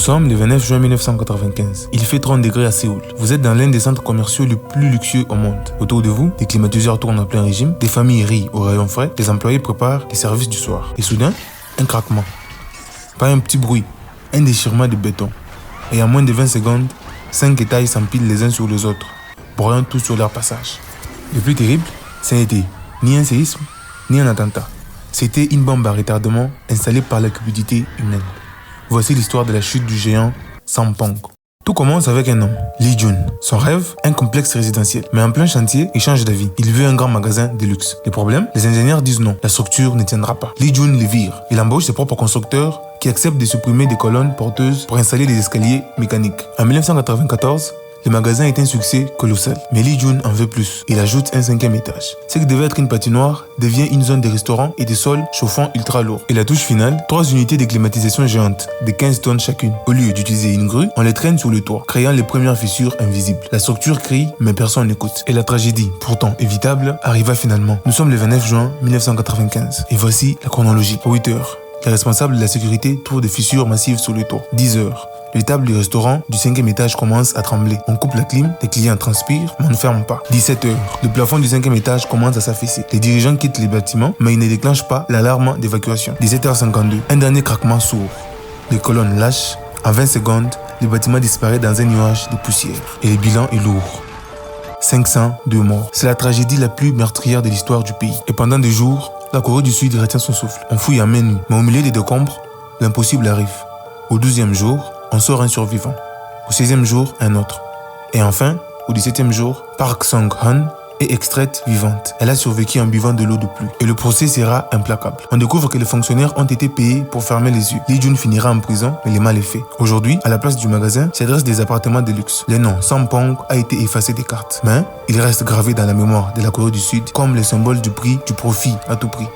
sommes le 29 juin 1995. Il fait 30 degrés à Séoul. Vous êtes dans l'un des centres commerciaux les plus luxueux au monde. Autour de vous, des climatiseurs tournent en plein régime, des familles rient au rayon frais, les employés préparent les services du soir. Et soudain, un craquement. Pas un petit bruit, un déchirement de béton. Et en moins de 20 secondes, 5 étages s'empilent les uns sur les autres, broyant tout sur leur passage. Le plus terrible, ce n'était ni un séisme, ni un attentat. C'était une bombe à retardement installée par la cupidité humaine. Voici l'histoire de la chute du géant Sampong. Tout commence avec un homme, Lee Jun. Son rêve, un complexe résidentiel. Mais en plein chantier, il change d'avis. Il veut un grand magasin de luxe. Le problème, les ingénieurs disent non, la structure ne tiendra pas. Lee Jun les vire. Il embauche ses propres constructeurs qui acceptent de supprimer des colonnes porteuses pour installer des escaliers mécaniques. En 1994, le magasin est un succès colossal. Mais Lee Jun en veut plus. Il ajoute un 5e étage. Ce qui devait être une patinoire devient une zone de restaurants et de sols chauffants ultra lourds. Et la touche finale, 3 unités de climatisation géantes de 15 tonnes chacune. Au lieu d'utiliser une grue, on les traîne sur le toit, créant les premières fissures invisibles. La structure crie, mais personne n'écoute. Et la tragédie, pourtant évitable, arriva finalement. Nous sommes le 29 juin 1995. Et voici la chronologie. 8 heures. Les responsables de la sécurité trouvent des fissures massives sur le toit. 10 heures. Les tables du restaurant du 5e étage commencent à trembler. On coupe la clim, les clients transpirent, mais on ne ferme pas. 17 heures. Le plafond du 5e étage commence à s'affaisser. Les dirigeants quittent les bâtiments, mais ils ne déclenchent pas l'alarme d'évacuation. 17h52. Un dernier craquement sourd. Les colonnes lâchent. En 20 secondes, le bâtiment disparaît dans un nuage de poussière. Et le bilan est lourd. 502 morts. C'est la tragédie la plus meurtrière de l'histoire du pays. Et pendant des jours, la Corée du Sud retient son souffle. On fouille à main nue, mais au milieu des décombres, l'impossible arrive. Au 12e jour, on sort un survivant. Au 16e jour, un autre. Et enfin, au 17e jour, Park Song-han est extraite vivante. Elle a survécu en buvant de l'eau de pluie. Et le procès sera implacable. On découvre que les fonctionnaires ont été payés pour fermer les yeux. Lee Jun finira en prison, mais le mal est fait. Aujourd'hui, à la place du magasin, s'adressent des appartements de luxe. Le nom Sampong a été effacé des cartes. Mais il reste gravé dans la mémoire de la Corée du Sud comme le symbole du prix du profit à tout prix.